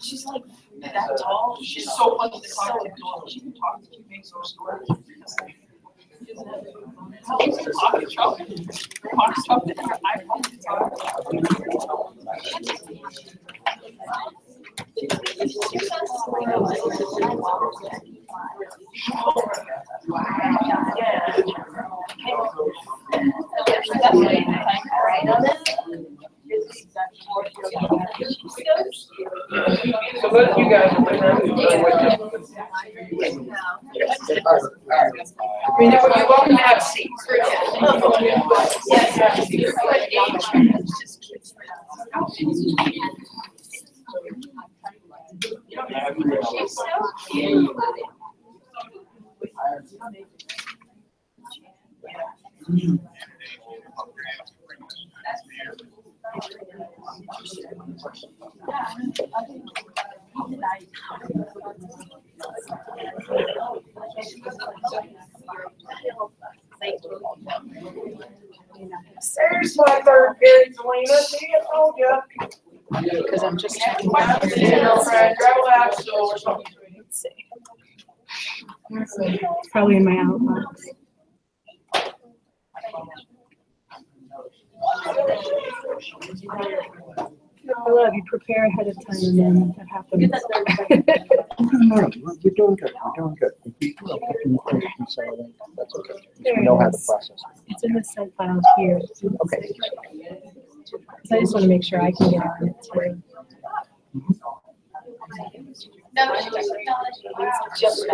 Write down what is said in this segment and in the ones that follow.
She's like that tall. She's so funny to talk to. She can talk to you, makes her story. So both of you guys are with her. You're welcome to have seats. There's my third period, Selena. See, I told you. Because I'm just checking. Travel out or something. It's probably in my outbox. I love you. Prepare ahead of time, and then that happens. No, you're doing good. You're doing good. That's okay. You know how to process it. It's in the sent file here. Okay. So I just want to make sure I can get on it too. Just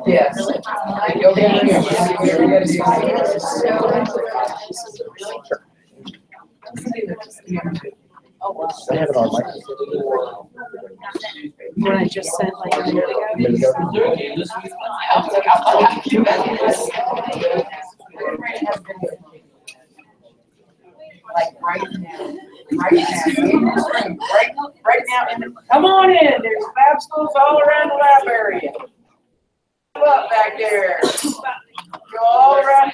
Yes. I have it on my. What I just sent like a minute Like right now. Right now. Come on in. There's lab schools all around the lab area. Come up back there. Go all around.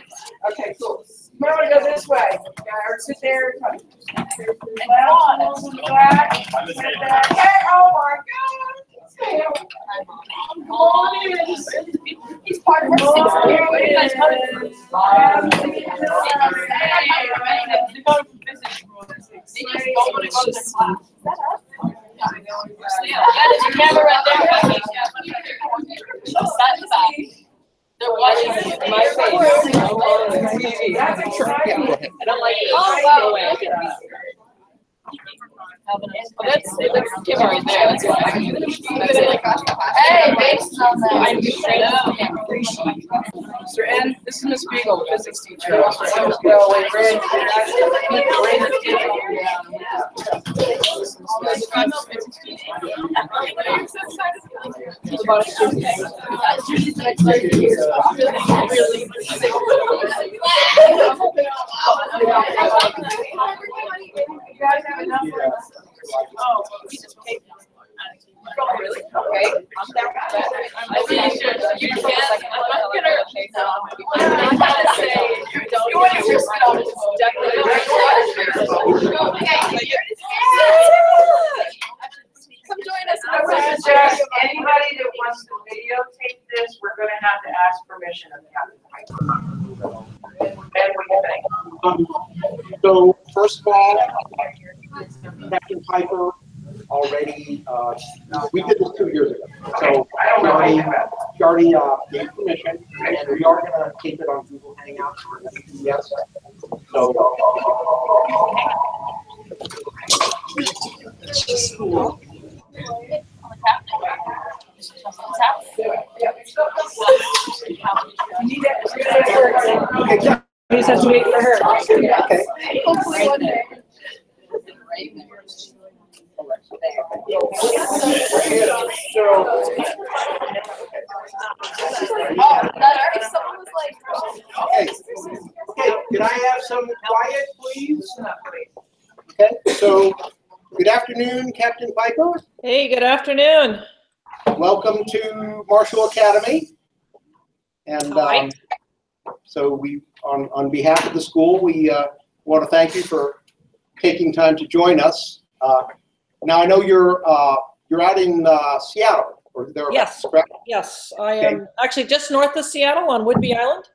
Okay, cool. You might want to go this way. Or sit there. There's the lab schools in the back. Sit there. Hey, oh my God. Come on in. He's part of our system. Where do you guys go? They just don't want to go to class. There's a camera right there. They're watching my face. I don't like it. Oh, wow. Look at this. Oh, that's Kim right there. That's why. Hey, based on that. Mr. N, this is Ms. Spiegel, the physics teacher. You guys have enough? Oh, we just paid. Oh, really? Okay. I'm down with that. You can. I'm gonna say, you want to just come join us. I would suggest anybody that wants to videotape this, we're going to have to ask permission of Captain Heidemarie. And what do you think? So first of all, Captain Piper already, we did this 2 years ago. So she already gave permission, and we are going to keep it on Google Hangouts. Yes. So. Okay. You just have to wait for her. Okay. Hopefully one day. Okay. Okay. Can I have some quiet, please? Okay. So, good afternoon, Captain Piper. Hey, good afternoon. Welcome to Marshall Academy. And so we, on behalf of the school, we want to thank you for taking time to join us. Now I know you're out in Seattle, or thereabouts, Yes, correct? yes. I am actually just north of Seattle on Whidbey Island.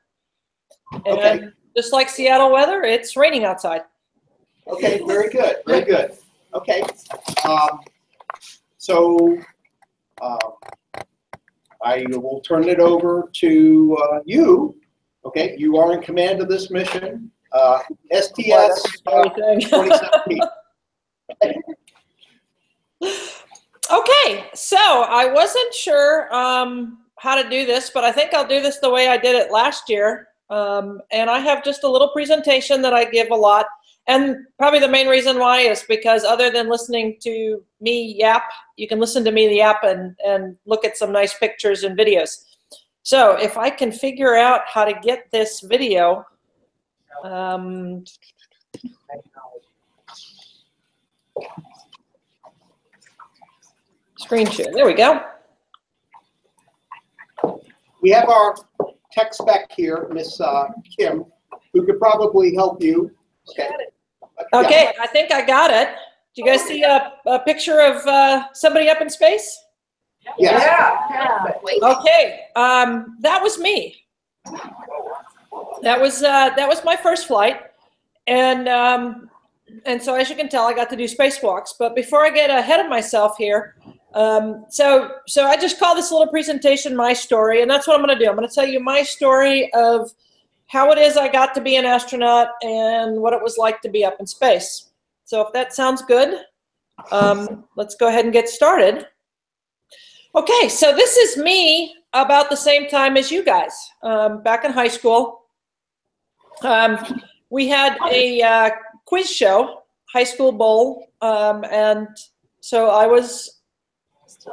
And just like Seattle weather, it's raining outside. Okay, very good, very good. Okay, so I will turn it over to you. Okay, you are in command of this mission. STS 2017. Okay, so I wasn't sure how to do this, but I think I'll do this the way I did it last year. And I have just a little presentation that I give a lot. And probably the main reason why is because other than listening to me yap, you can listen to me yap and look at some nice pictures and videos. So if I can figure out how to get this video, screen share, there we go. We have our tech spec here, Miss Kim, who could probably help you. Okay. Okay, Yeah. I think I got it. Do you guys see a picture of somebody up in space? Yes. Yeah. Okay, that was me. That was my first flight, and so as you can tell, I got to do spacewalks. But before I get ahead of myself here, so I just call this little presentation my story, and that's what I'm going to do. I'm going to tell you my story of how it is I got to be an astronaut and what it was like to be up in space. So if that sounds good, let's go ahead and get started. Okay, so this is me about the same time as you guys, back in high school. We had a quiz show, High School Bowl, and so I was,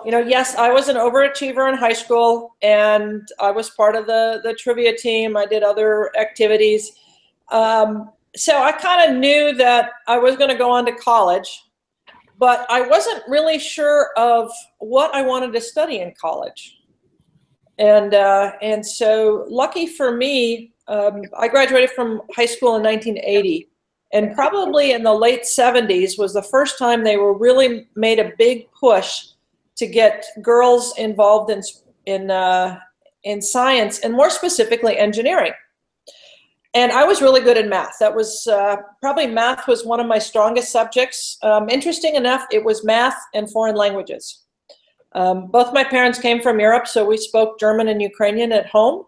yes, I was an overachiever in high school, and I was part of the trivia team. I did other activities. So I kind of knew that I was going to go on to college, but I wasn't really sure of what I wanted to study in college. And so lucky for me, I graduated from high school in 1980, and probably in the late 70s was the first time they were really made a big push to get girls involved in science, and more specifically engineering. And I was really good in math. That was probably math was one of my strongest subjects. Interesting enough, it was math and foreign languages. Both my parents came from Europe, so we spoke German and Ukrainian at home.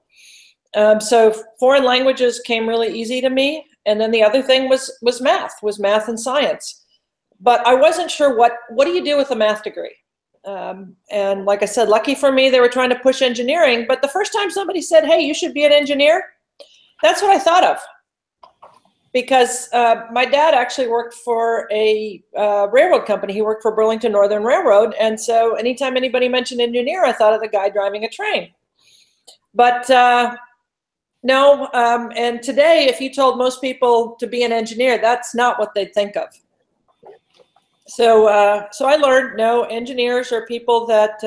So foreign languages came really easy to me. And then the other thing was math and science. But I wasn't sure what do you do with a math degree? And like I said, lucky for me, they were trying to push engineering. But the first time somebody said, hey, you should be an engineer, that's what I thought of. Because my dad actually worked for a railroad company. He worked for Burlington Northern Railroad. And so anytime anybody mentioned engineer, I thought of the guy driving a train. But no, and today, if you told most people to be an engineer, that's not what they'd think of. So I learned, no, engineers are people that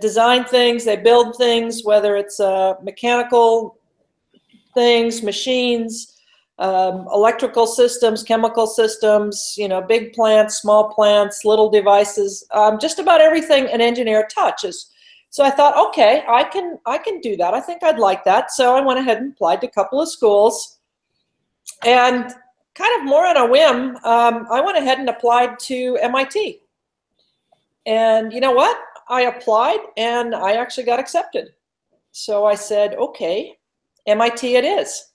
design things, they build things, whether it's mechanical things, machines, electrical systems, chemical systems, big plants, small plants, little devices, just about everything an engineer touches. So I thought, okay, I can do that. I think I'd like that. So I went ahead and applied to a couple of schools, and kind of more on a whim, I went ahead and applied to MIT. And you know what? I applied and I actually got accepted. So I said, okay, MIT it is.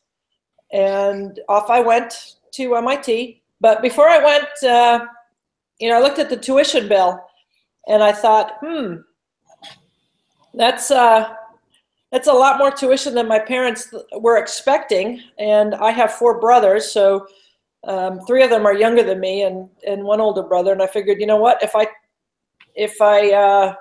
And off I went to MIT. But before I went, I looked at the tuition bill and I thought, that's a lot more tuition than my parents were expecting. And I have 4 brothers, so 3 of them are younger than me and 1 older brother. And I figured, you know what, if I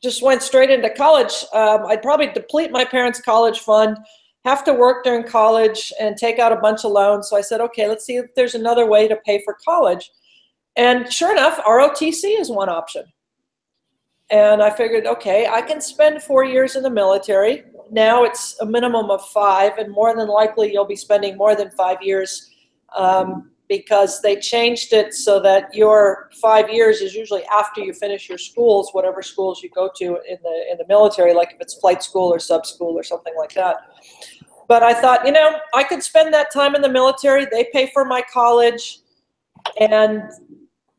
just went straight into college, I'd probably deplete my parents' college fund, have to work during college, and take out a bunch of loans. So I said, okay, let's see if there's another way to pay for college. And sure enough, ROTC is one option. And I figured, okay, I can spend 4 years in the military. Now it's a minimum of 5, and more than likely you'll be spending more than 5 years because they changed it so that your 5 years is usually after you finish your schools, whatever schools you go to in the military, like if it's flight school or sub school or something like that. But I thought, I could spend that time in the military. They pay for my college, and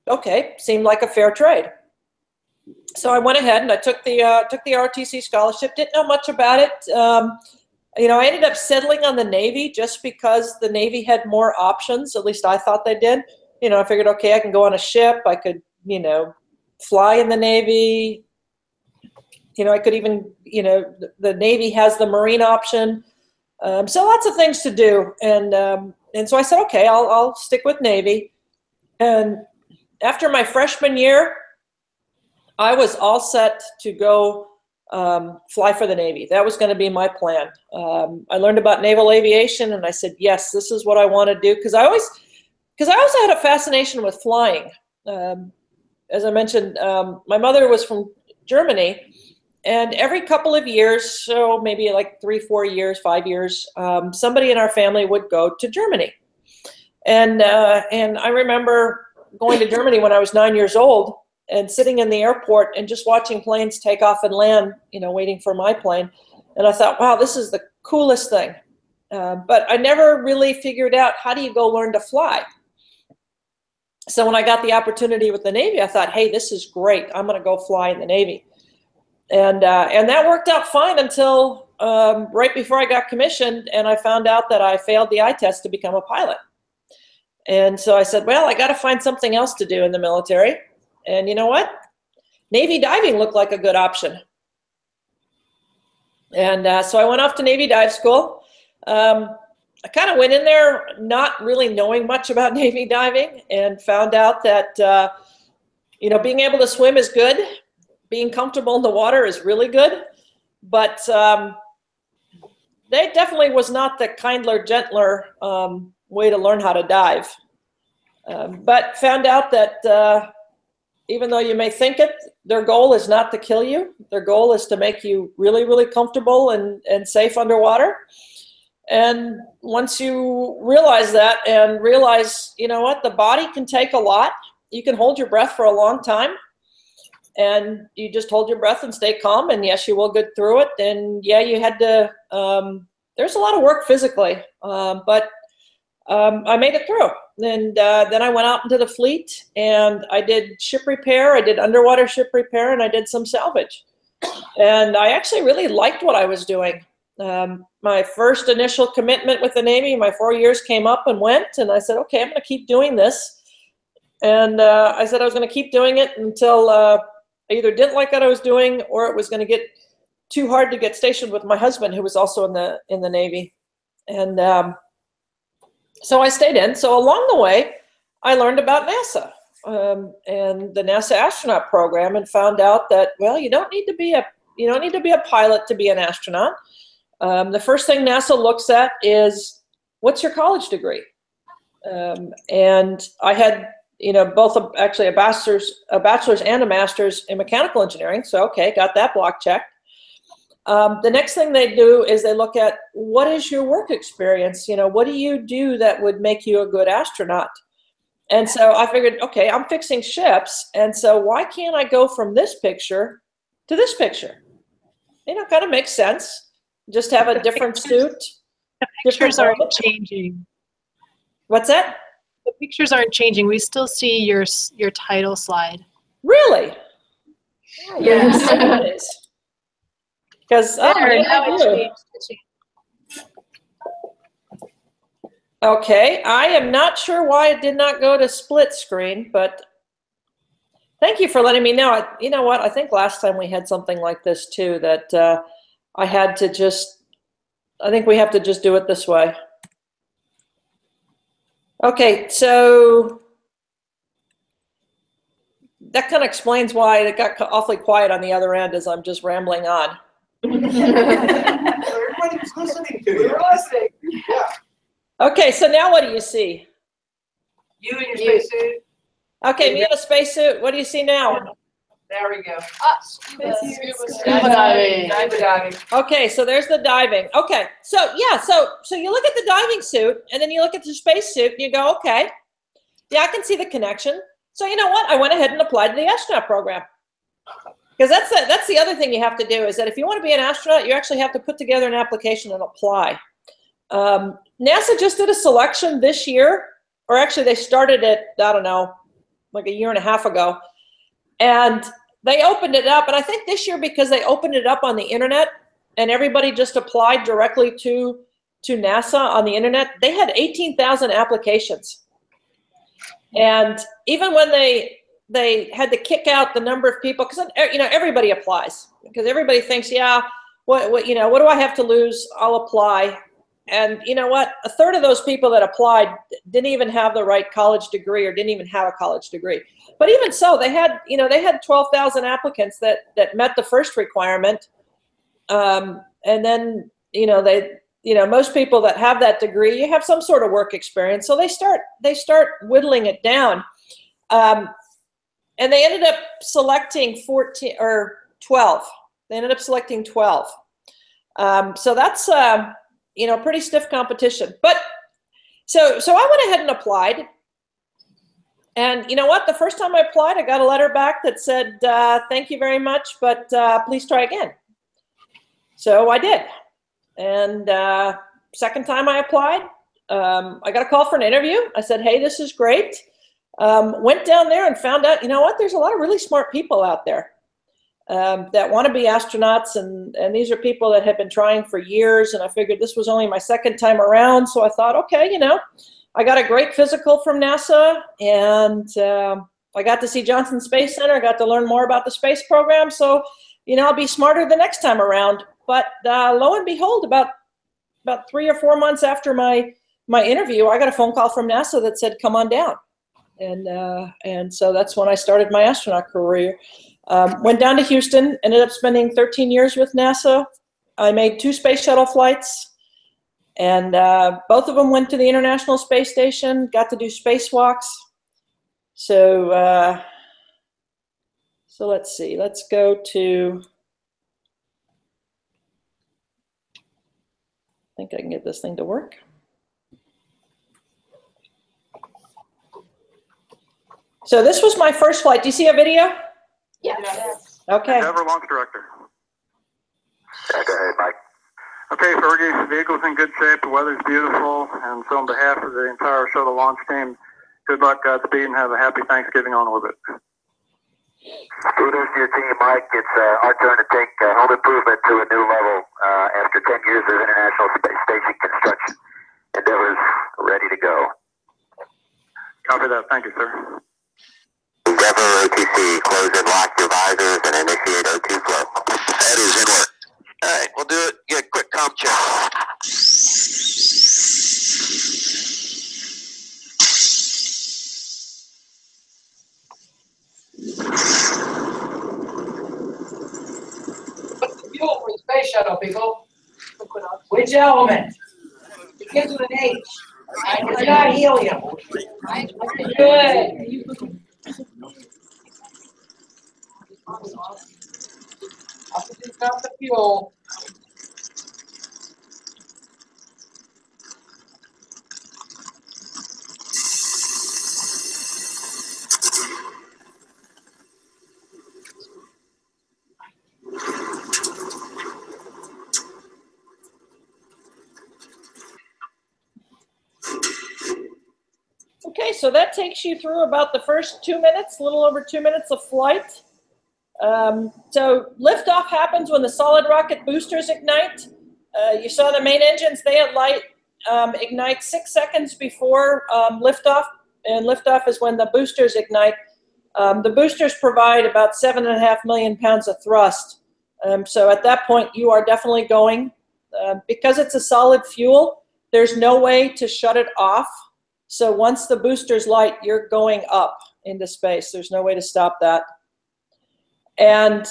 okay, seemed like a fair trade. So I went ahead and I took the ROTC scholarship. Didn't know much about it. I ended up settling on the Navy just because the Navy had more options. At least I thought they did. I figured, okay, I can go on a ship. I could, fly in the Navy. I could even, the Navy has the Marine option. So lots of things to do. And so I said, okay, I'll stick with Navy. And after my freshman year, I was all set to go fly for the Navy. That was going to be my plan. I learned about naval aviation, and I said, yes, this is what I want to do. Because I also had a fascination with flying. As I mentioned, my mother was from Germany, and every couple of years, so maybe like 3, 4 years, 5 years, somebody in our family would go to Germany. And I remember going to Germany when I was 9 years old, and sitting in the airport and just watching planes take off and land, waiting for my plane. And I thought, wow, this is the coolest thing. But I never really figured out, how do you go learn to fly? So when I got the opportunity with the Navy, I thought, hey, this is great. I'm going to go fly in the Navy. And that worked out fine until right before I got commissioned, and I found out that I failed the eye test to become a pilot. And so I said, well, I got to find something else to do in the military. And you know what? Navy diving looked like a good option. And so I went off to Navy dive school. I kind of went in there not really knowing much about Navy diving, and found out that, being able to swim is good. Being comfortable in the water is really good. But they definitely was not the kindler, gentler way to learn how to dive. But found out that even though you may think it, their goal is not to kill you. Their goal is to make you really, really comfortable and safe underwater. And once you realize that, and realize, you know what, the body can take a lot. You can hold your breath for a long time, and you just hold your breath and stay calm. And yes, you will get through it. And yeah, you had to, there's a lot of work physically, but I made it through. And then I went out into the fleet, and I did ship repair. I did underwater ship repair, and I did some salvage. And I actually really liked what I was doing. My first initial commitment with the Navy, my 4 years came up and went, and I said, okay, I'm going to keep doing this. And I said I was going to keep doing it until I either didn't like what I was doing, or it was going to get too hard to get stationed with my husband, who was also in the Navy. And so I stayed in. So along the way, I learned about NASA and the NASA astronaut program, and found out that, well, you don't need to be a pilot to be an astronaut. The first thing NASA looks at is, what's your college degree? And I had, both actually a bachelor's and a master's in mechanical engineering. So okay, got that block checked. The next thing they do is they look at, what is your work experience? What do you do that would make you a good astronaut? And so I figured, okay, I'm fixing ships. And so why can't I go from this picture to this picture? Kind of makes sense. Just have a different suit. The pictures aren't changing. What's that? The pictures aren't changing. We still see your title slide. Really? Yes. It is. Because okay, I am not sure why it did not go to split screen, but thank you for letting me know. You know what? I think last time we had something like this too, that I had to just, I think we have to just do it this way. Okay, so that kind of explains why it got awfully quiet on the other end as I'm just rambling on. Everybody was listening to you. We were listening. Yeah. Okay, so now what do you see? You in your spacesuit. Okay, me in a spacesuit. What do you see now? There we go. Scuba diving. Scuba diving. Okay, so there's the diving. Okay, so yeah, so you look at the diving suit and then you look at the spacesuit and you go, okay, yeah, I can see the connection. So you know what? I went ahead and applied to the astronaut program. Because that's the other thing you have to do, is that if you want to be an astronaut, you actually have to put together an application and apply. NASA just did a selection this year, or actually they started it, I don't know, like a year and a half ago. And they opened it up, and I think this year, because they opened it up on the internet and everybody just applied directly to NASA on the internet, they had 18,000 applications. And even when they had to kick out the number of people, because you know everybody applies, because everybody thinks, yeah, what you know, what do I have to lose? I'll apply. And you know what? A third of those people that applied didn't even have the right college degree, or didn't even have a college degree. But even so, they had 12,000 applicants that met the first requirement, and then most people that have that degree, you have some sort of work experience, so they start whittling it down, and they ended up selecting 14 or 12. They ended up selecting 12. So that's pretty stiff competition. But so I went ahead and applied. And you know what? The first time I applied, I got a letter back that said, thank you very much, but please try again. So I did. And second time I applied, I got a call for an interview. I said, hey, this is great. Went down there and found out, you know what? There's a lot of really smart people out there that want to be astronauts. And these are people that have been trying for years. And I figured this was only my second time around. So I thought, okay, I got a great physical from NASA, and I got to see Johnson Space Center. I got to learn more about the space program. So, I'll be smarter the next time around. But lo and behold, about 3 or 4 months after my interview, I got a phone call from NASA that said, come on down. And so that's when I started my astronaut career. Went down to Houston, ended up spending 13 years with NASA. I made 2 space shuttle flights. And both of them went to the International Space Station, got to do spacewalks. So let's see, let's go to, I think I can get this thing to work. So this was my first flight. Do you see a video? Yes. Okay. Ever launch director. Okay, Mike. Okay, Fergie, vehicle's in good shape, the weather's beautiful, and so on behalf of the entire shuttle launch team, good luck, Godspeed, and have a happy Thanksgiving on orbit. Kudos to your team, Mike. It's our turn to take home improvement to a new level after 10 years of International Space Station construction. Endeavor's ready to go. Copy that. Thank you, sir. Endeavor OTC, close and lock your visors and initiate O2 flow. That is in work. All right, we'll do it. Get a quick comm check. What's the fuel for the space shuttle, people? Which element? It begins with an H. It's not helium. Good. Oxygen's not the fuel. Okay, so that takes you through about the first 2 minutes, a little over 2 minutes of flight. So liftoff happens when the solid rocket boosters ignite. You saw the main engines, they ignite 6 seconds before liftoff, and liftoff is when the boosters ignite. The boosters provide about 7.5 million pounds of thrust. So at that point, you are definitely going. Because it's a solid fuel, there's no way to shut it off. So once the boosters light, you're going up into space. There's no way to stop that. And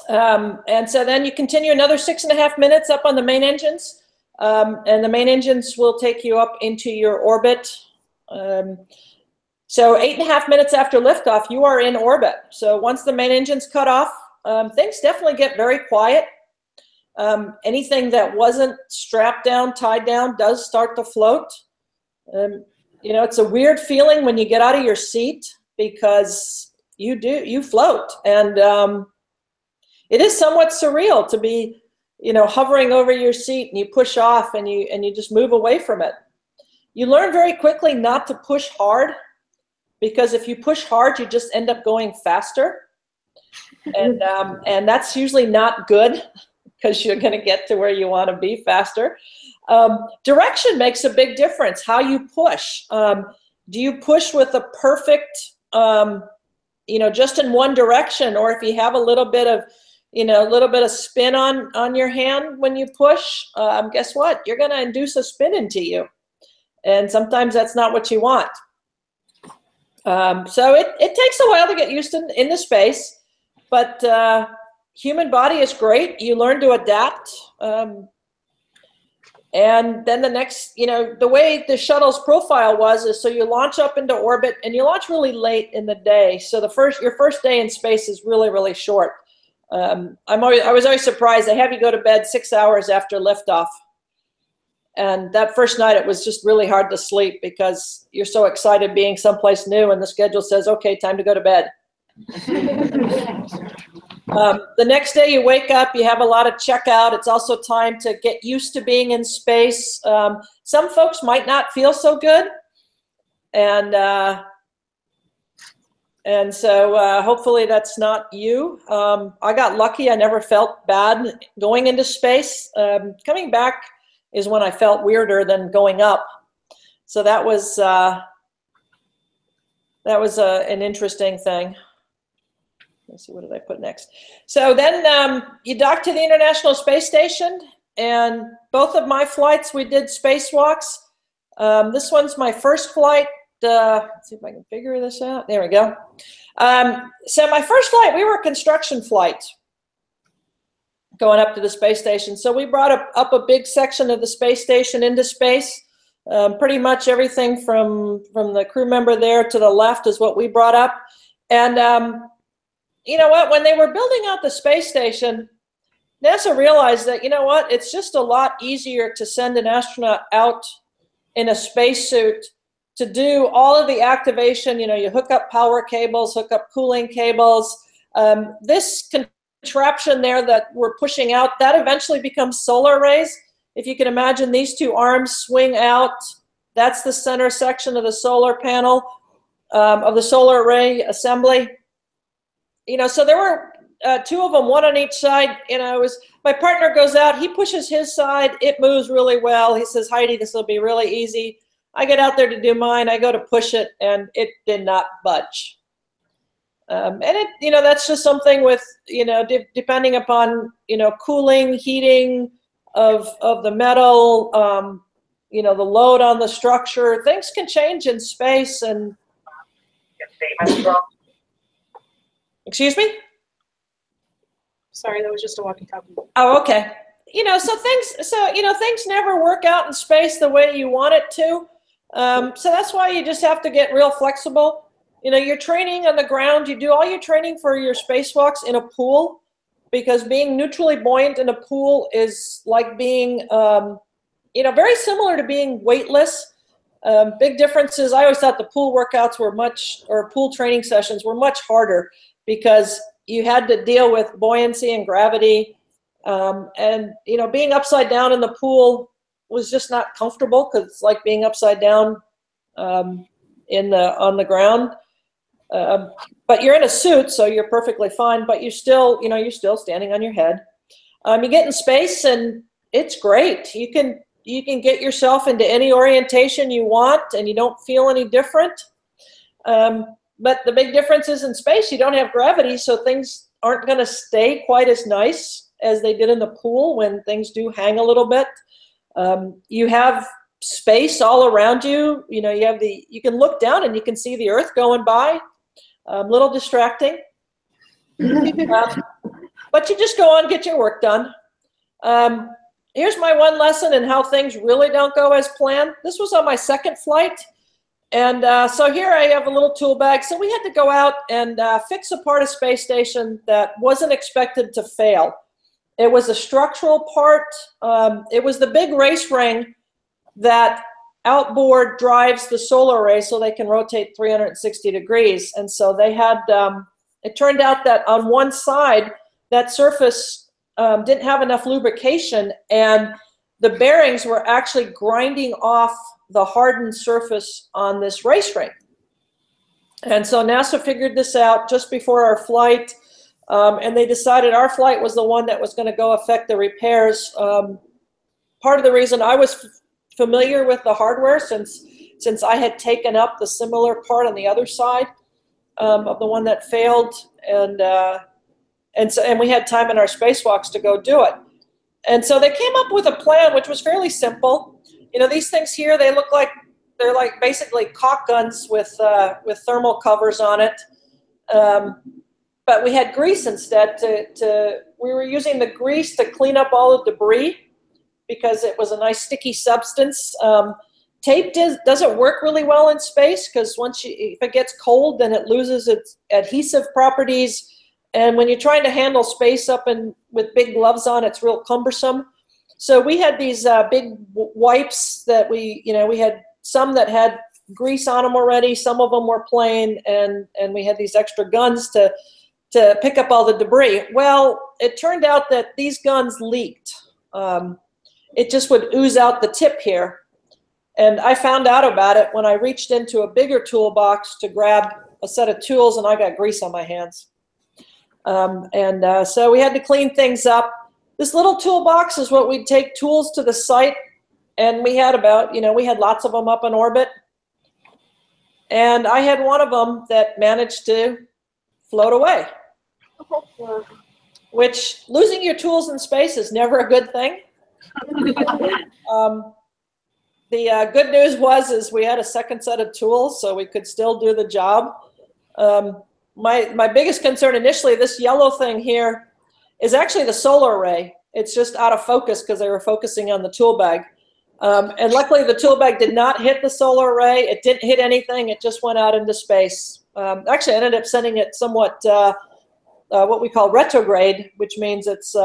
so then you continue another 6.5 minutes up on the main engines. And the main engines will take you up into your orbit. So 8.5 minutes after liftoff, you are in orbit. So once the main engine's cut off, things definitely get very quiet. Anything that wasn't strapped down, tied down, does start to float. You know, it's a weird feeling when you get out of your seat because you float. And it is somewhat surreal to be, you know, hovering over your seat and you push off and you just move away from it. You learn very quickly not to push hard, because if you push hard, you just end up going faster. And that's usually not good, because you're going to get to where you want to be faster. Direction makes a big difference, how you push. Do you push with a perfect, you know, just in one direction, or if you have a little bit of, you know, a little bit of spin on your hand when you push, guess what? You're going to induce a spin into you. And sometimes that's not what you want. So it takes a while to get used to in the space, but human body is great. You learn to adapt. And then the next, you know, the way the shuttle's profile is so you launch up into orbit and you launch really late in the day. So your first day in space is really, really short. I was always surprised. They have you go to bed 6 hours after liftoff. And that first night, it was just really hard to sleep because you're so excited being someplace new and the schedule says, okay, time to go to bed. The next day you wake up, you have a lot of checkout. It's also time to get used to being in space. Some folks might not feel so good. And so hopefully that's not you. I got lucky. I never felt bad going into space. Coming back is when I felt weirder than going up. So that was an interesting thing. Let's see, what did I put next? So then you dock to the International Space Station, and both of my flights we did spacewalks. This one's my first flight. Let's see if I can figure this out. There we go. So my first flight, we were a construction flight going up to the space station. So we brought up a big section of the space station into space. Pretty much everything from the crew member there to the left is what we brought up. And you know what, when they were building out the space station, NASA realized that, you know what, it's just a lot easier to send an astronaut out in a spacesuit to do all of the activation. You know, you hook up power cables, hook up cooling cables. This contraption there that we're pushing out, that eventually becomes solar arrays. If you can imagine, these two arms swing out. That's the center section of the solar panel, of the solar array assembly. You know, so there were two of them, one on each side. You know, my partner goes out, he pushes his side, it moves really well. He says, Heidi, this will be really easy. I get out there to do mine, I go to push it, and it did not budge. And it, you know, that's just something with, you know, depending upon, you know, cooling, heating of the metal, you know, the load on the structure, things can change in space. And excuse me? Sorry, that was just a walkie-talkie. Oh, okay. You know, so things never work out in space the way you want it to. So that's why you just have to get real flexible. You know, you're training on the ground. You do all your training for your spacewalks in a pool, because being neutrally buoyant in a pool is like being, you know, very similar to being weightless. Big differences. I always thought the pool workouts were or pool training sessions were much harder, because you had to deal with buoyancy and gravity. And, you know, being upside down in the pool was just not comfortable, because it's like being upside down on the ground. But you're in a suit, so you're perfectly fine, but you're still standing on your head. You get in space and it's great. You can get yourself into any orientation you want and you don't feel any different. But the big difference is in space, you don't have gravity, so things aren't going to stay quite as nice as they did in the pool when things do hang a little bit. You have space all around you. You know, you can look down and you can see the Earth going by. A little distracting. But you just go on, get your work done. Here's my one lesson in how things really don't go as planned. This was on my second flight. And so here I have a little tool bag. So we had to go out and fix a part of space station that wasn't expected to fail. It was a structural part. It was the big race ring that outboard drives the solar array so they can rotate 360 degrees. And so they had, it turned out that on one side, that surface didn't have enough lubrication, and the bearings were actually grinding off the hardened surface on this race ring. And so NASA figured this out just before our flight, and they decided our flight was the one that was going to go affect the repairs. Part of the reason I was familiar with the hardware since I had taken up the similar part on the other side of the one that failed, and we had time in our spacewalks to go do it. And so they came up with a plan which was fairly simple. You know, these things here, they're like basically caulk guns with thermal covers on it. But we had grease instead. We were using the grease to clean up all the debris because it was a nice sticky substance. Tape doesn't work really well in space because if it gets cold, then it loses its adhesive properties. And when you're trying to handle space up with big gloves on, it's real cumbersome. So we had these big wipes that we had some that had grease on them already. Some of them were plain, and we had these extra guns to pick up all the debris. Well, it turned out that these guns leaked. It just would ooze out the tip here. And I found out about it when I reached into a bigger toolbox to grab a set of tools, and I got grease on my hands. So we had to clean things up. This little toolbox is what we'd take tools to the site, and we had we had lots of them up in orbit. And I had one of them that managed to float away, which losing your tools in space is never a good thing. The good news is we had a second set of tools, so we could still do the job. My biggest concern initially, this yellow thing here, is actually the solar array. It's just out of focus because they were focusing on the tool bag. And luckily the tool bag did not hit the solar array. It didn't hit anything. It just went out into space. Actually, I ended up sending it somewhat what we call retrograde, which means it's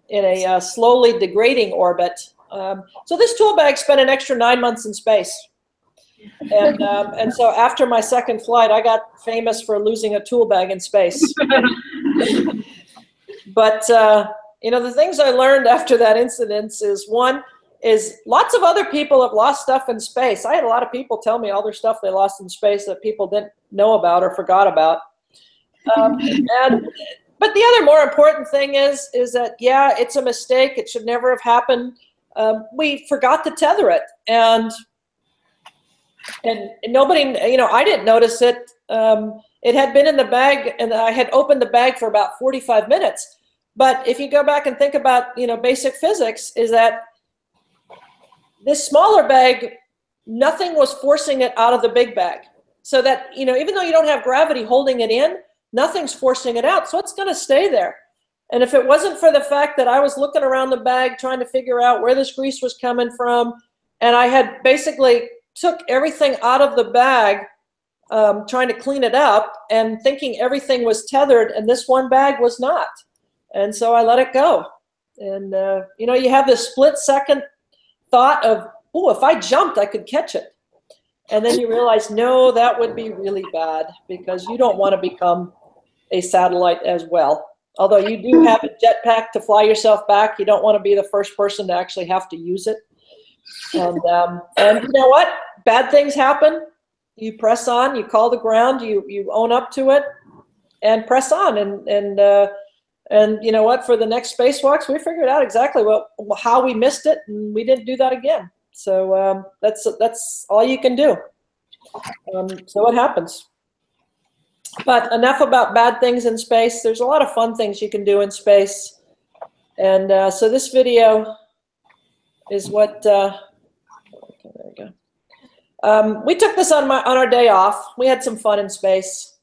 in a slowly degrading orbit. So this tool bag spent an extra 9 months in space. And so after my second flight, I got famous for losing a tool bag in space. But, the things I learned after that incident is lots of other people have lost stuff in space. I had a lot of people tell me all their stuff they lost in space that people didn't know about or forgot about. But the other more important thing is that, yeah, it's a mistake. It should never have happened. We forgot to tether it. And nobody, I didn't notice it. It had been in the bag, and I had opened the bag for about 45 minutes. But if you go back and think about, basic physics, is that this smaller bag, nothing was forcing it out of the big bag. So that, even though you don't have gravity holding it in, nothing's forcing it out. So it's going to stay there. And if it wasn't for the fact that I was looking around the bag trying to figure out where this grease was coming from, and I had basically took everything out of the bag, trying to clean it up and thinking everything was tethered, and this one bag was not. And so I let it go. And, you have this split second thought of, oh, if I jumped, I could catch it. And then you realize, no, that would be really bad because you don't want to become a satellite as well. Although you do have a jetpack to fly yourself back, you don't want to be the first person to actually have to use it. And you know what? bad things happen, you press on, you call the ground, you own up to it, and press on. And you know what? For the next spacewalks, we figured out exactly how we missed it, and we didn't do that again. So that's all you can do. So it happens. But enough about bad things in space. There's a lot of fun things you can do in space. And so this video is what. Okay, there we go. We took this on our day off. We had some fun in space.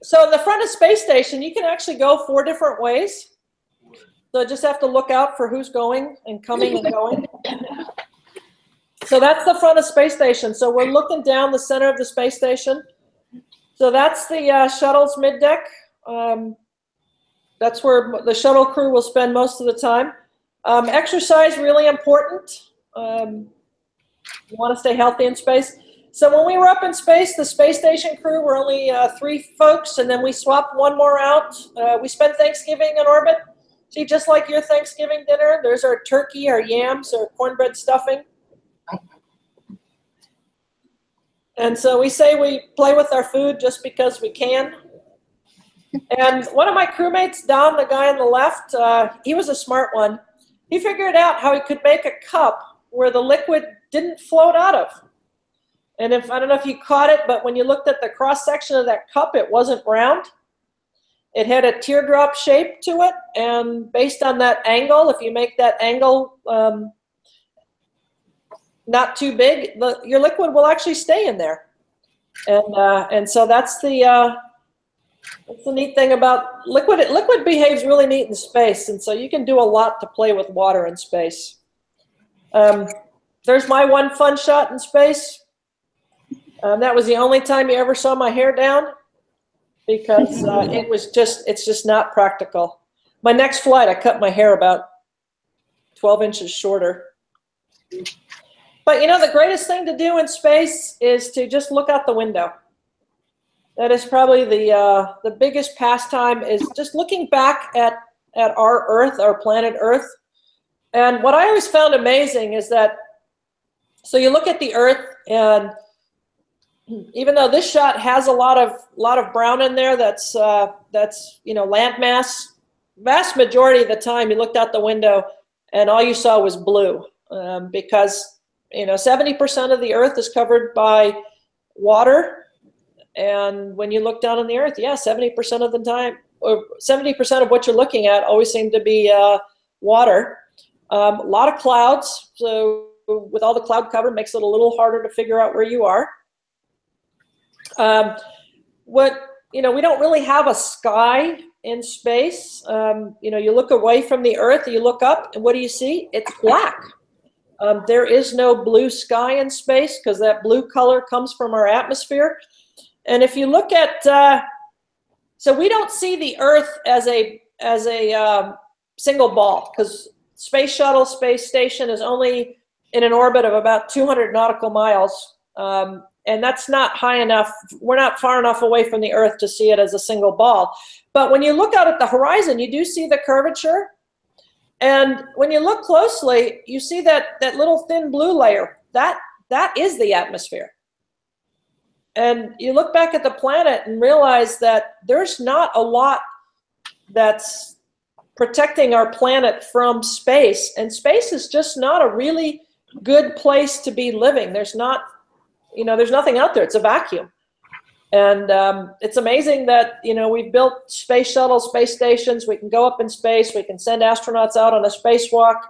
So in the front of space station, you can actually go 4 different ways. So just have to look out for who's going and coming and going. So that's the front of space station. So we're looking down the center of the space station. So that's the shuttle's middeck. That's where the shuttle crew will spend most of the time. Exercise, really important. You want to stay healthy in space. So when we were up in space, the space station crew were only 3 folks, and then we swapped 1 more out. We spent Thanksgiving in orbit. See, just like your Thanksgiving dinner, there's our turkey, our yams, our cornbread stuffing. And so we say we play with our food just because we can. And one of my crewmates, Don, the guy on the left, he was a smart one. He figured out how he could make a cup where the liquid didn't float out of. And I don't know if you caught it, but when you looked at the cross section of that cup, it wasn't round. It had a teardrop shape to it, and based on that angle, if you make that angle not too big, your liquid will actually stay in there. And so that's the neat thing about liquid. Liquid behaves really neat in space, and so you can do a lot to play with water in space. There's my one fun shot in space. That was the only time you ever saw my hair down, because it's just not practical. My next flight, I cut my hair about 12 inches shorter. But you know, the greatest thing to do in space is to just look out the window. That is probably the biggest pastime, is just looking back at our Earth, our planet Earth. And what I always found amazing is that, so you look at the Earth, and even though this shot has a lot of brown in there, that's you know, landmass, vast majority of the time you looked out the window and all you saw was blue, because you know, 70% of the Earth is covered by water, and when you look down on the Earth, yeah, 70% of the time, or 70% of what you're looking at always seem to be water. A lot of clouds, so with all the cloud cover, makes it a little harder to figure out where you are. You know, we don't really have a sky in space. You know, you look away from the Earth, you look up, and what do you see? It's black. There is no blue sky in space, because that blue color comes from our atmosphere. And if you look at, so we don't see the Earth as a single ball, because space shuttle, space station is only in an orbit of about 200 nautical miles. And that's not high enough. We're not far enough away from the Earth to see it as a single ball. But when you look out at the horizon, you do see the curvature. And when you look closely, you see that little thin blue layer. That is the atmosphere. And you look back at the planet and realize that there's not a lot that's protecting our planet from space. And space is just not a really good place to be living. There's not, you know, there's nothing out there. It's a vacuum. And it's amazing that, you know, we've built space shuttles, space stations. We can go up in space. We can send astronauts out on a spacewalk.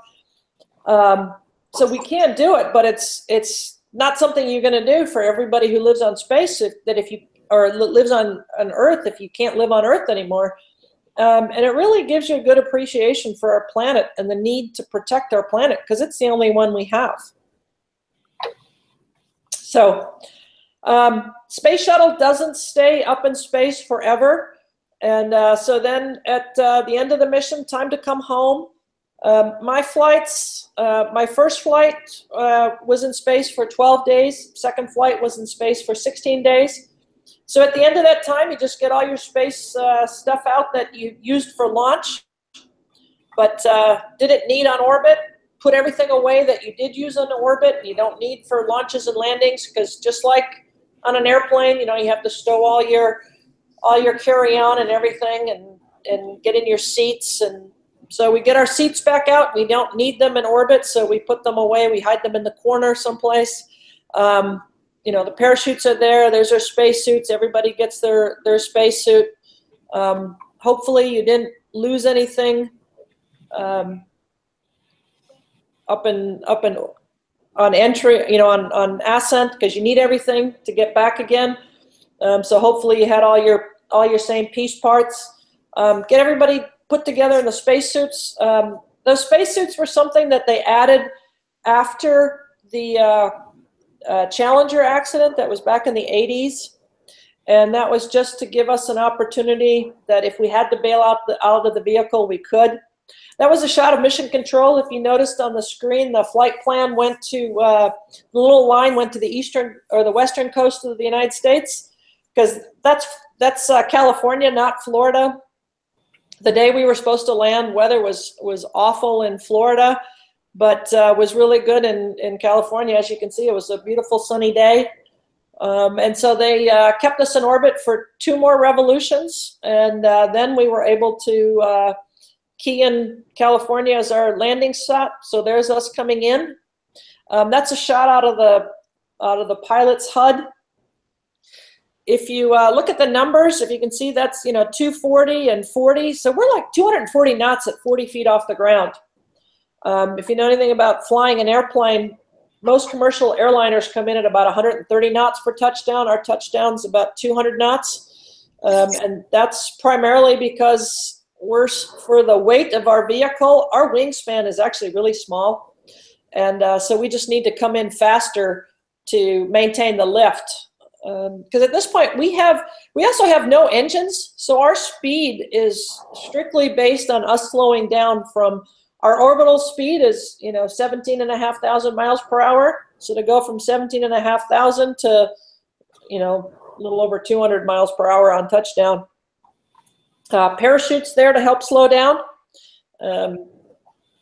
So we can do it, but it's not something you're going to do for everybody who lives on space. Lives on Earth, if you can't live on Earth anymore. And it really gives you a good appreciation for our planet and the need to protect our planet, because it's the only one we have. So space shuttle doesn't stay up in space forever. And so then at the end of the mission, time to come home. My flights, my first flight was in space for 12 days. Second flight was in space for 16 days. So at the end of that time, you just get all your space stuff out that you used for launch, but didn't need on orbit. put everything away that you did use on the orbit and you don't need for launches and landings, because just like on an airplane, you know, you have to stow all your carry-on and everything and get in your seats. And so we get our seats back out. We don't need them in orbit, so we put them away. We hide them in the corner someplace. You know, the parachutes are there. There's our space suits. Everybody gets their space suit. Hopefully you didn't lose anything up and on entry, you know, on ascent, because you need everything to get back again. So hopefully you had all your same piece parts. Get everybody put together in the spacesuits. Those spacesuits were something that they added after the Challenger accident that was back in the 80s. And that was just to give us an opportunity that if we had to bail out of the vehicle, we could. That was a shot of mission control. If you noticed on the screen, the flight plan went to, the little line went to the eastern or the western coast of the United States, because that's California, not Florida. The day we were supposed to land, weather was awful in Florida, but was really good in California. As you can see, it was a beautiful sunny day. And so they kept us in orbit for 2 more revolutions, and then we were able to key in California as our landing spot. So there's us coming in. That's a shot out of the pilot's HUD. If you look at the numbers, if you can see, that's, you know, 240 and 40. So we're like 240 knots at 40 feet off the ground. If you know anything about flying an airplane, most commercial airliners come in at about 130 knots for touchdown. Our touchdown's about 200 knots. And that's primarily because for the weight of our vehicle, our wingspan is actually really small. And so we just need to come in faster to maintain the lift. Because at this point, we also have no engines. So our speed is strictly based on us slowing down from our orbital speed is, you know, 17,500 miles per hour. So to go from 17,500 to, you know, a little over 200 miles per hour on touchdown. Parachutes there to help slow down.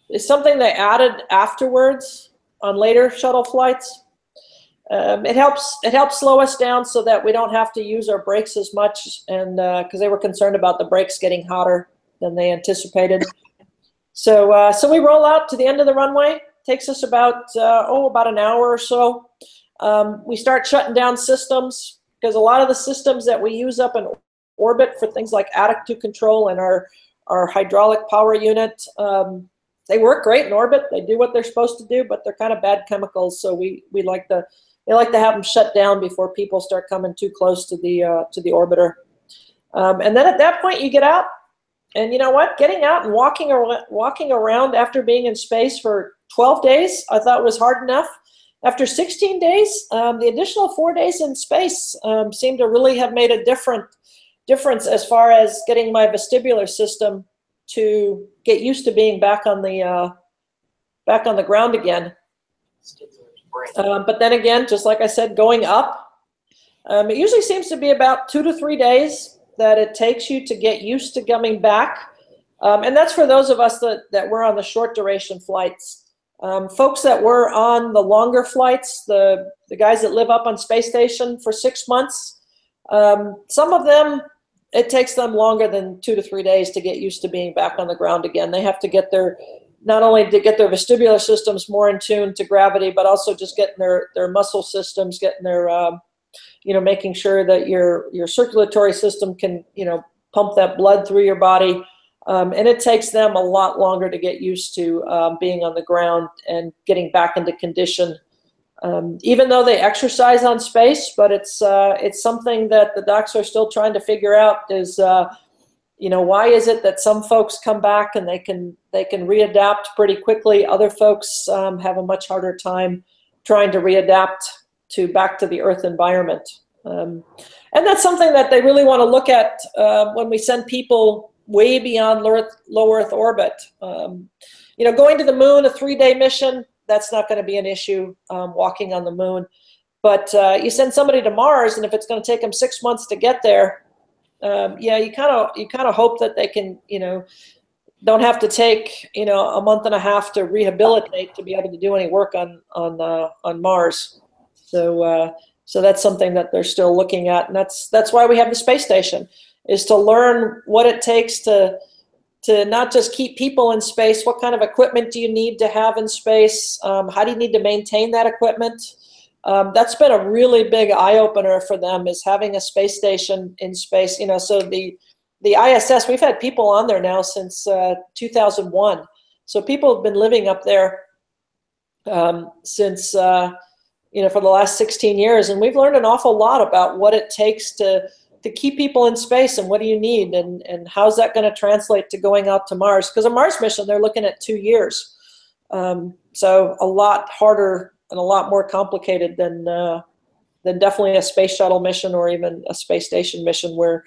It's something they added afterwards on later shuttle flights. It helps slow us down so that we don't have to use our brakes as much, and because they were concerned about the brakes getting hotter than they anticipated. So we roll out to the end of the runway. Takes us about an hour or so. We start shutting down systems, because a lot of the systems that we use up in orbit for things like attitude control and our hydraulic power unit, they work great in orbit. They do what they're supposed to do, but they're kind of bad chemicals. So they like to have them shut down before people start coming too close to the orbiter. And then at that point you get out. And you know what? Getting out and walking around after being in space for 12 days, I thought was hard enough. After 16 days, the additional 4 days in space seemed to really have made a difference as far as getting my vestibular system to get used to being back on the ground again. But then again, just like I said, going up, it usually seems to be about 2 to 3 days that it takes you to get used to coming back. And that's for those of us that were on the short duration flights. Folks that were on the longer flights, the guys that live up on space station for 6 months, some of them, it takes them longer than 2 to 3 days to get used to being back on the ground again. They have to get not only to get their vestibular systems more in tune to gravity, but also just getting their muscle systems, getting their, making sure that your circulatory system can, pump that blood through your body. And it takes them a lot longer to get used to being on the ground and getting back into condition. Even though they exercise on space, but it's something that the docs are still trying to figure out is, why is it that some folks come back and they can readapt pretty quickly? Other folks have a much harder time trying to readapt back to the Earth environment. And that's something that they really want to look at when we send people way beyond low Earth orbit. Going to the moon, a 3-day mission, that's not going to be an issue, walking on the moon. But you send somebody to Mars, and if it's going to take them 6 months to get there, you kind of hope that they can, don't have to take, you know, a month and a half to rehabilitate to be able to do any work on Mars. So so that's something that they're still looking at, and that's why we have the space station, is to learn what it takes to not just keep people in space. What kind of equipment do you need to have in space? How do you need to maintain that equipment? That's been a really big eye-opener for them, is having a space station in space. You know, so the ISS, we've had people on there now since 2001. So people have been living up there since, you know, for the last 16 years. And we've learned an awful lot about what it takes to keep people in space, and what do you need, and how's that going to translate to going out to Mars. Because a Mars mission, they're looking at 2 years. So a lot harder and a lot more complicated than definitely a space shuttle mission, or even a space station mission, where,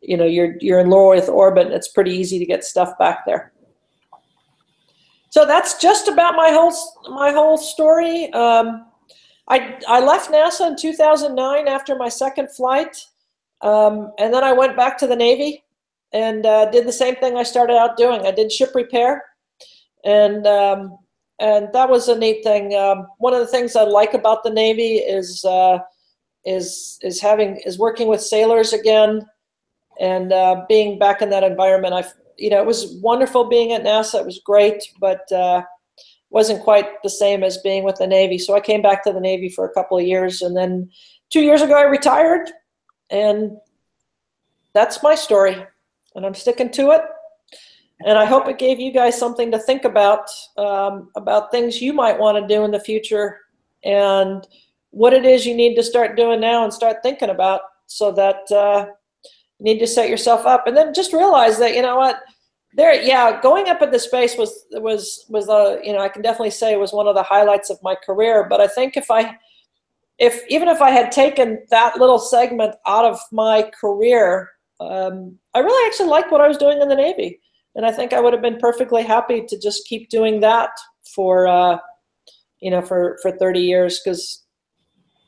you know, you're in low Earth orbit and it's pretty easy to get stuff back there. So that's just about my whole story. I left NASA in 2009 after my second flight, and then I went back to the Navy and did the same thing I started out doing. I did ship repair, and that was a neat thing. One of the things I like about the Navy is working with sailors again, and being back in that environment. You know, it was wonderful being at NASA. It was great, but wasn't quite the same as being with the Navy. So I came back to the Navy for a couple of years, and then 2 years ago I retired, and that's my story, and I'm sticking to it. And I hope it gave you guys something to think about things you might want to do in the future, and what it is you need to start doing now and start thinking about, so that you need to set yourself up. And then just realize that, you know what, going up into space was you know, I can definitely say it was one of the highlights of my career. But I think even if I had taken that little segment out of my career, I really actually liked what I was doing in the Navy. And I think I would have been perfectly happy to just keep doing that for, you know, for 30 years. Because,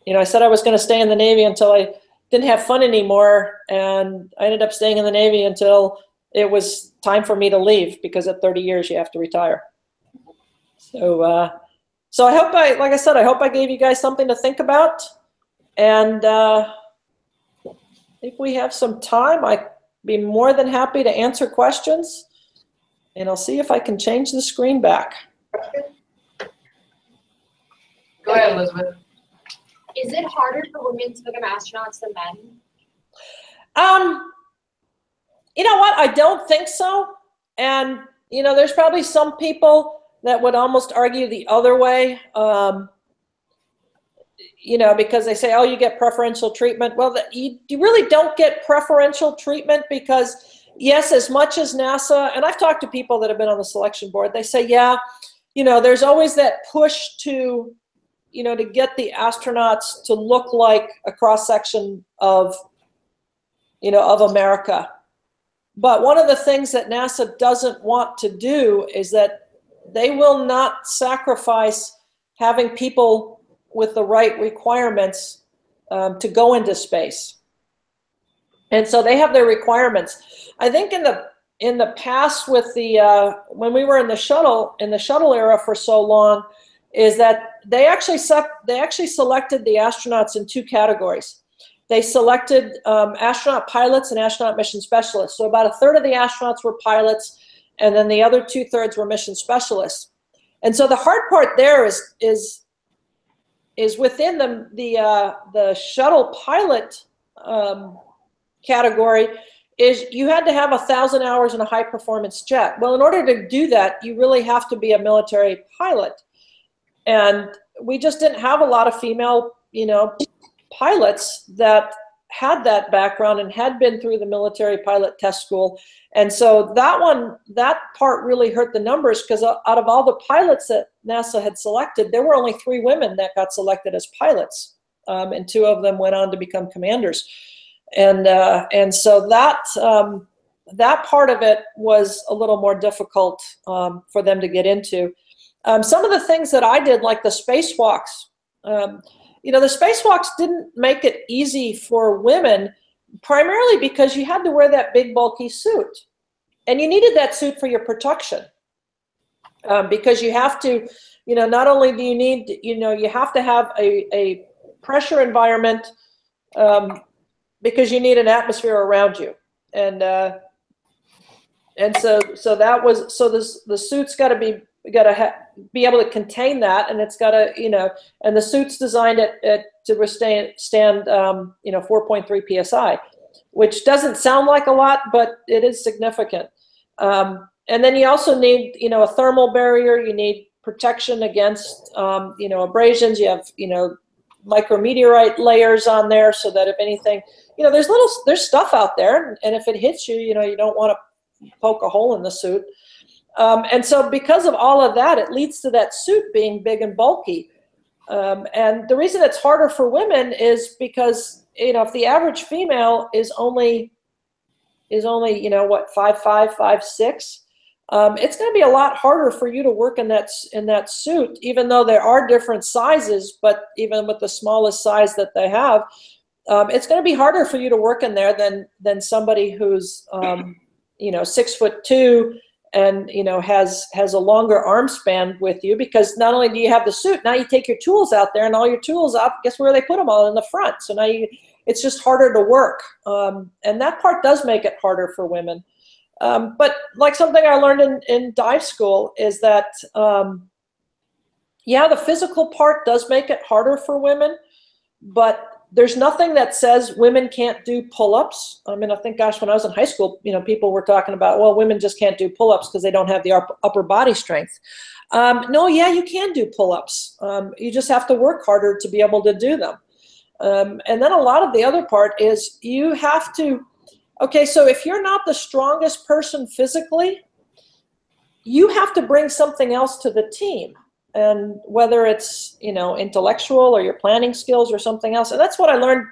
you know, I said I was going to stay in the Navy until I didn't have fun anymore. And I ended up staying in the Navy until it was time for me to leave, because at 30 years you have to retire. So, so I hope like I said, I hope I gave you guys something to think about. And if we have some time, I'd be more than happy to answer questions. And I'll see if I can change the screen back. Go ahead, Elizabeth. Is it harder for women to become astronauts than men? You know what? I don't think so. And, you know, there's probably some people that would almost argue the other way, you know, because they say, oh, you get preferential treatment. Well, you really don't get preferential treatment, because, yes, as much as NASA, and I've talked to people that have been on the selection board, they say, yeah, you know, there's always that push to, you know, to get the astronauts to look like a cross-section of, you know, of America. But one of the things that NASA doesn't want to do is that they will not sacrifice having people with the right requirements to go into space. And so they have their requirements. I think in the past, with the when we were in the shuttle era for so long, is that they actually selected the astronauts in two categories. They selected astronaut pilots and astronaut mission specialists. So about a third of the astronauts were pilots, and then the other 2/3 were mission specialists. And so the hard part there is within the shuttle pilot category, is you had to have 1,000 hours in a high performance jet. Well, in order to do that, you really have to be a military pilot. And we just didn't have a lot of female, you know, pilots that had that background and had been through the military pilot test school. And so that part really hurt the numbers, because out of all the pilots that NASA had selected, there were only 3 women that got selected as pilots, and 2 of them went on to become commanders. And so that part of it was a little more difficult for them to get into. Some of the things that I did, like the spacewalks, you know, the spacewalks didn't make it easy for women, primarily because you had to wear that big bulky suit. and you needed that suit for your protection, because you have to, not only do you need, you have to have a pressure environment, because you need an atmosphere around you, and so the suit's got to be able to contain that, and it's got to, and the suit's designed to withstand 4.3 psi, which doesn't sound like a lot, but it is significant. And then you also need, a thermal barrier. You need protection against, abrasions. You have, micrometeorite layers on there, so that if anything, there's stuff out there, and if it hits you, you don't want to poke a hole in the suit. And so because of all of that, it leads to that suit being big and bulky. And the reason it's harder for women is because, if the average female is only 5'5", 5'6", it's going to be a lot harder for you to work in that suit, even though there are different sizes. But even with the smallest size that they have, it's going to be harder for you to work in there than somebody who's 6'2" and has a longer arm span with you, because not only do you have the suit, now you take your tools out there, and all your tools out, guess where they put them? All in the front. So now it's just harder to work, and that part does make it harder for women. But like something I learned in dive school is that the physical part does make it harder for women, but there's nothing that says women can't do pull-ups. I mean, I think, gosh, when I was in high school, people were talking about, well, women just can't do pull-ups because they don't have the upper body strength. No, yeah, you can do pull-ups. You just have to work harder to be able to do them. And then a lot of the other part is you have to, okay, so if you're not the strongest person physically, you have to bring something else to the team. And whether it's, intellectual or your planning skills or something else. And that's what I learned,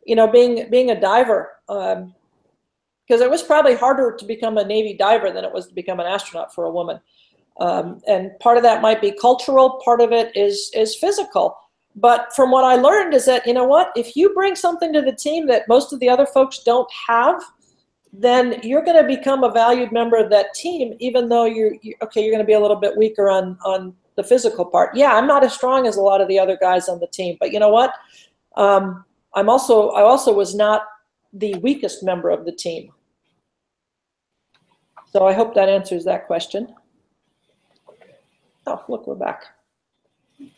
being a diver, because it was probably harder to become a Navy diver than it was to become an astronaut for a woman. And part of that might be cultural, part of it is physical. But from what I learned is that, if you bring something to the team that most of the other folks don't have, then you're going to become a valued member of that team, even though you're going to be a little bit weaker on the physical part. Yeah, I'm not as strong as a lot of the other guys on the team, but you know what? I also was not the weakest member of the team. So I hope that answers that question. Oh, look, we're back. Any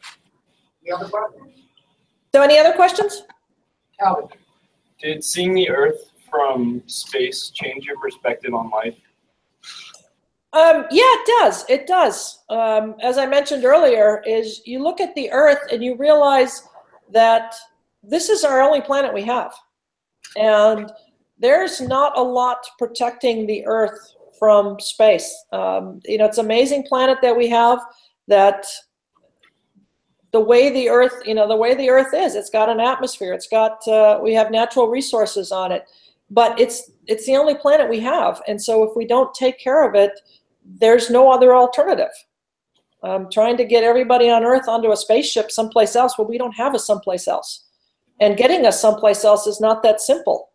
other questions? So any other questions? Calvin. Did seeing the Earth from space change your perspective on life? Yeah, it does. It does. As I mentioned earlier, is you look at the Earth and you realize that this is our only planet we have. And there's not a lot protecting the Earth from space. It's an amazing planet that we have, that the way the Earth, is, it's got an atmosphere, it's got, we have natural resources on it, but it's the only planet we have. And so if we don't take care of it, there's no other alternative. Trying to get everybody on Earth onto a spaceship someplace else, well, we don't have a someplace else. And getting us someplace else is not that simple.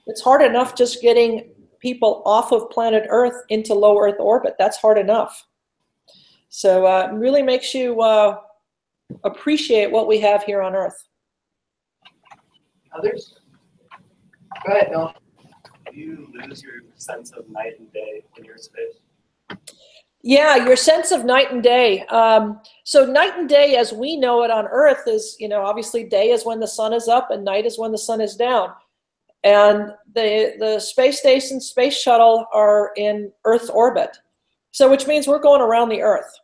It's hard enough just getting people off of planet Earth into low Earth orbit. That's hard enough. So it really makes you appreciate what we have here on Earth. Others? Go ahead, Bill. Do you lose your sense of night and day in your space? Yeah, your sense of night and day. So night and day as we know it on Earth is, obviously day is when the sun is up and night is when the sun is down. And the space station, space shuttle are in Earth's orbit. So which means we're going around the Earth.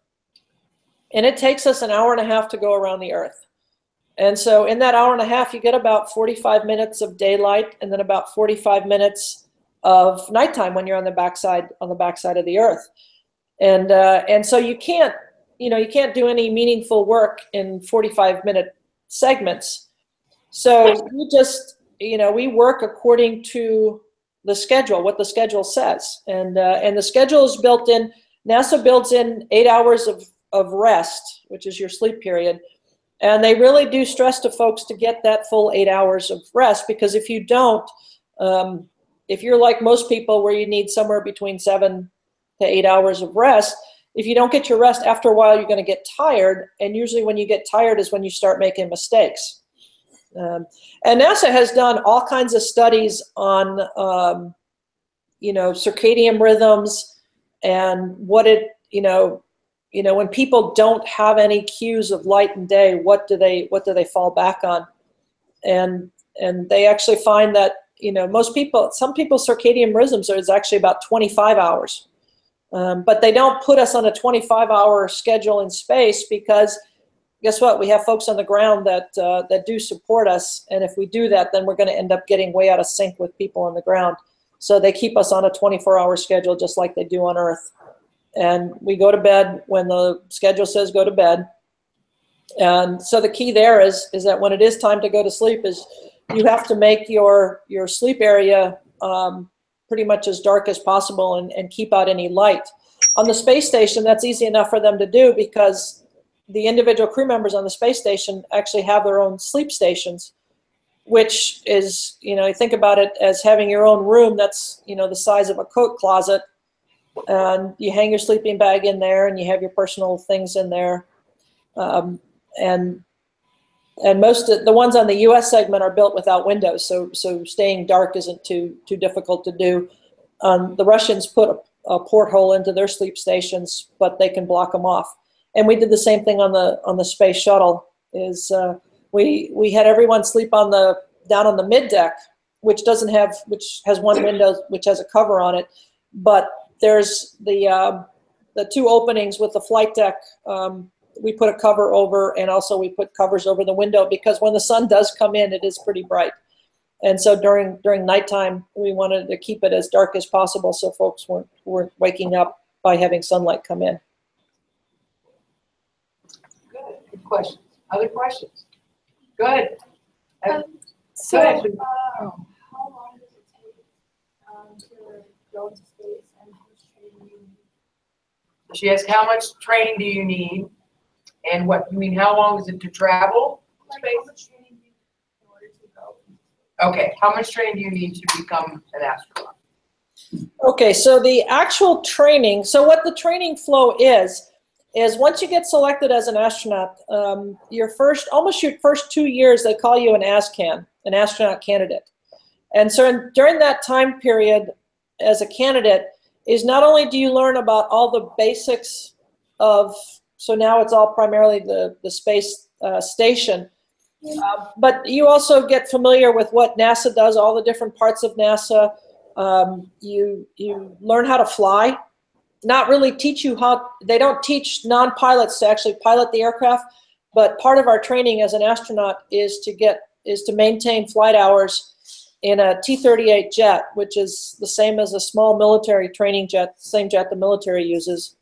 And it takes us an hour and a half to go around the Earth. And so in that hour and a half, you get about 45 minutes of daylight and then about 45 minutes of nighttime when you're on the backside of the Earth. And so you can't do any meaningful work in 45-minute segments. So we just, we work according to the schedule, what the schedule says. And the schedule is built in, NASA builds in 8 hours of rest, which is your sleep period. And they really do stress to folks to get that full 8 hours of rest, because if you don't, if you're like most people where you need somewhere between 7 to 8 hours of rest, if you don't get your rest, after a while, you're going to get tired. And usually when you get tired is when you start making mistakes. And NASA has done all kinds of studies on, you know, circadian rhythms and what it, when people don't have any cues of light and day, what do they fall back on? And they actually find that, some people's circadian rhythms is actually about 25 hours. But they don't put us on a 25-hour schedule in space because guess what? We have folks on the ground that do support us. And if we do that, then we're going to end up getting way out of sync with people on the ground. So they keep us on a 24-hour schedule just like they do on Earth. And we go to bed when the schedule says go to bed. And so the key there is that when it is time to go to sleep is you have to make your sleep area pretty much as dark as possible and keep out any light. On the space station, that's easy enough for them to do because the individual crew members on the space station actually have their own sleep stations, which is, you think about it as having your own room that's, the size of a coat closet, and you hang your sleeping bag in there and you have your personal things in there. And most of the ones on the US segment are built without windows, so staying dark isn't too difficult to do. The Russians put a porthole into their sleep stations, but they can block them off. And we did the same thing on the space shuttle. We had everyone sleep down on the mid deck, which has one window which has a cover on it, but there's the two openings with the flight deck. We put a cover over, and also we put covers over the window because when the sun does come in, it is pretty bright. And so during nighttime, we wanted to keep it as dark as possible so folks weren't waking up by having sunlight come in. Good questions. Other questions? Good. So, Good. how long does it take to go into space, and how much training do you need? She asked, how much training do you need? And what, you mean, how long is it to travel? Like, how much training do you need in order to go? Okay, how much training do you need to become an astronaut? Okay, so the actual training, so what the training flow is once you get selected as an astronaut, your first 2 years, they call you an ASCAN, an astronaut candidate. And so during that time period as a candidate is not only do you learn about all the basics of, so now it's all primarily the space station, but you also get familiar with what NASA does, all the different parts of NASA. You learn how to fly. Not really teach you how, they don't teach non-pilots to actually pilot the aircraft, but part of our training as an astronaut is to maintain flight hours in a T-38 jet, which is the same as a small military training jet, same jet the military uses.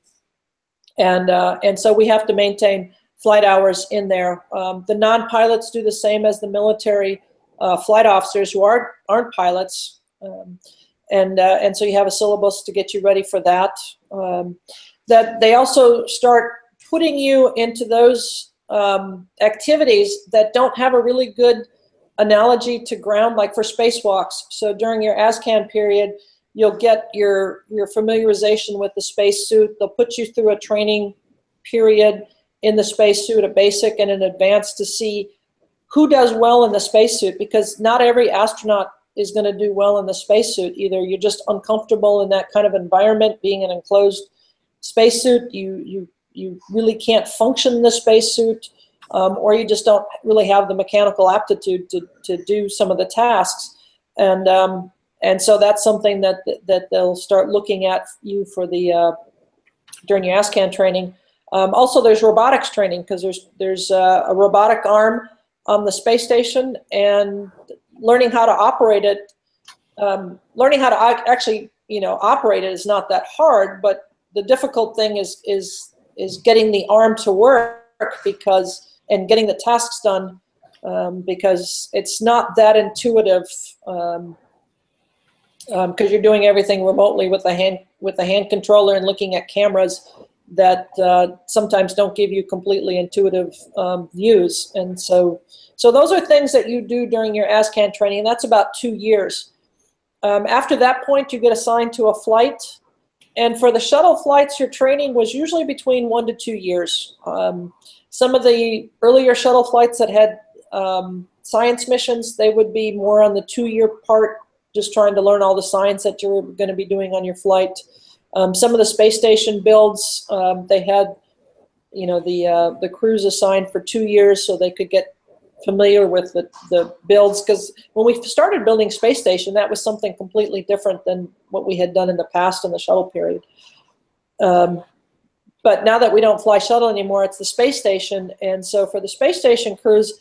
And so we have to maintain flight hours in there. The non-pilots do the same as the military flight officers who aren't pilots. And so you have a syllabus to get you ready for that. That they also start putting you into those activities that don't have a really good analogy to ground, like for spacewalks. So during your ASCAN period, you'll get your familiarization with the spacesuit. They'll put you through a training period in the spacesuit, a basic and an advanced, to see who does well in the spacesuit, because not every astronaut is going to do well in the spacesuit. Either you're just uncomfortable in that kind of environment, being an enclosed spacesuit, you really can't function in the spacesuit, or you just don't really have the mechanical aptitude to do some of the tasks. And so that's something that they'll start looking at you for the during your ASCAN training. Also, there's robotics training, because there's a robotic arm on the space station, and learning how to operate it, learning how to actually, operate it is not that hard, but the difficult thing is getting the arm to work, and getting the tasks done, because it's not that intuitive, because you're doing everything remotely with the hand controller and looking at cameras that sometimes don't give you completely intuitive views. And so those are things that you do during your ASCAN training. That's about 2 years. After that point, you get assigned to a flight. And for the shuttle flights, your training was usually between 1 to 2 years. Some of the earlier shuttle flights that had science missions, they would be more on the 2-year part, just trying to learn all the science that you're going to be doing on your flight. Some of the space station builds, they had, you know, the crews assigned for 2 years so they could get familiar with the builds, because when we started building space station, that was something completely different than what we had done in the past in the shuttle period. But now that we don't fly shuttle anymore, it's the space station. And so for the space station crews,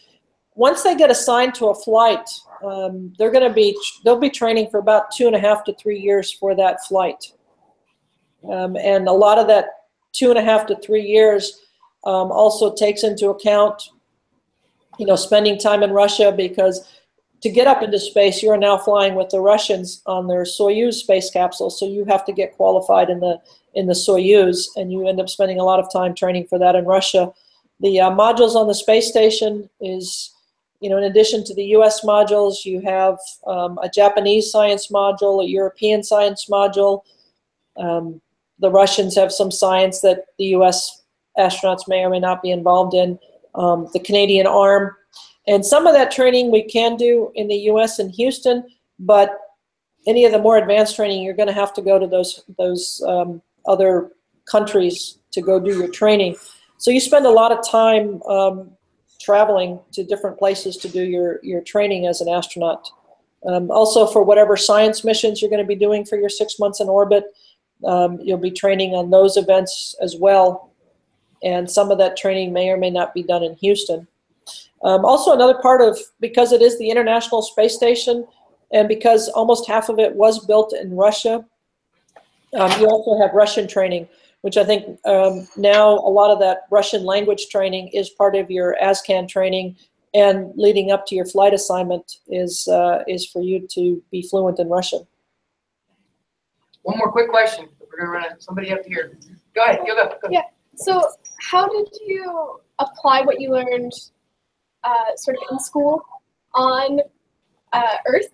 once they get assigned to a flight, they'll be training for about 2.5 to 3 years for that flight. And a lot of that 2.5 to 3 years also takes into account, you know, spending time in Russia, because to get up into space, you are now flying with the Russians on their Soyuz space capsule. So you have to get qualified in the Soyuz, and you end up spending a lot of time training for that in Russia. The modules on the space station is, you know, in addition to the US modules, you have a Japanese science module, a European science module. The Russians have some science that the US astronauts may or may not be involved in. The Canadian arm. And some of that training we can do in the US in Houston, but any of the more advanced training, you're going to have to go to those other countries to go do your training. So you spend a lot of time traveling to different places to do your training as an astronaut. Also, for whatever science missions you're going to be doing for your 6 months in orbit, you'll be training on those events as well. And some of that training may or may not be done in Houston. Also, another part of, because it is the International Space Station, and because almost half of it was built in Russia, you also have Russian training, which I think now a lot of that Russian language training is part of your ASCAN training, and leading up to your flight assignment is for you to be fluent in Russian. One more quick question. We're going to run somebody up here. Go ahead. Go. Yeah. So how did you apply what you learned sort of in school on Earth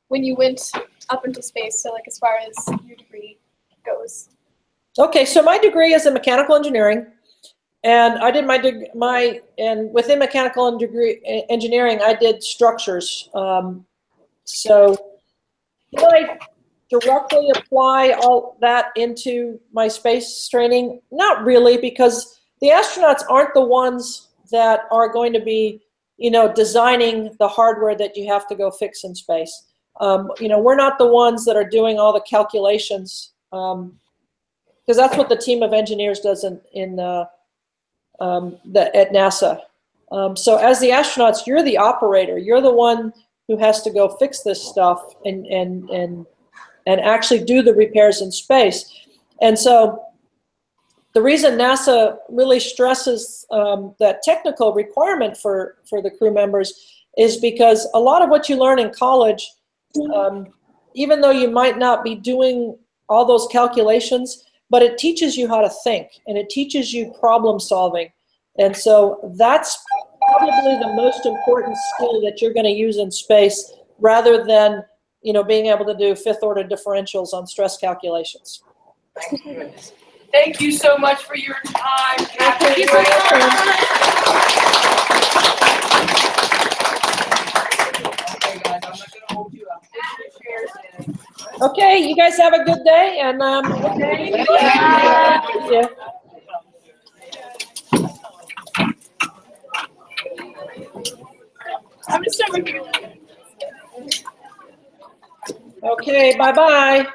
when you went up into space? So like as far as your degree goes. Okay, so my degree is in mechanical engineering, and I did and within mechanical engineering, I did structures. So did I directly apply all that into my space training? Not really, because the astronauts aren't the ones that are going to be, you know, designing the hardware that you have to go fix in space. You know, we're not the ones that are doing all the calculations, because that's what the team of engineers does at NASA. So as the astronauts, you're the operator. You're the one who has to go fix this stuff and actually do the repairs in space. And so the reason NASA really stresses that technical requirement for the crew members is because a lot of what you learn in college, even though you might not be doing all those calculations, but it teaches you how to think, and it teaches you problem solving. And so that's probably the most important skill that you're going to use in space, rather than, you know, being able to do fifth order differentials on stress calculations. Thank goodness. Thank you so much for your time, Captain. Thank you so much. Okay, guys, I'm not going to hold you up. Take your chairs in. Okay, you guys have a good day, and yeah. I'm just over here. Okay, bye-bye.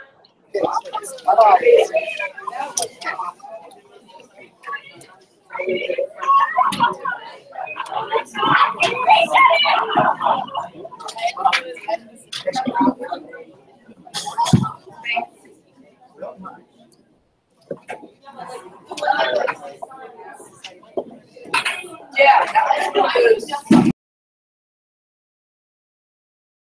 Yeah, that was good.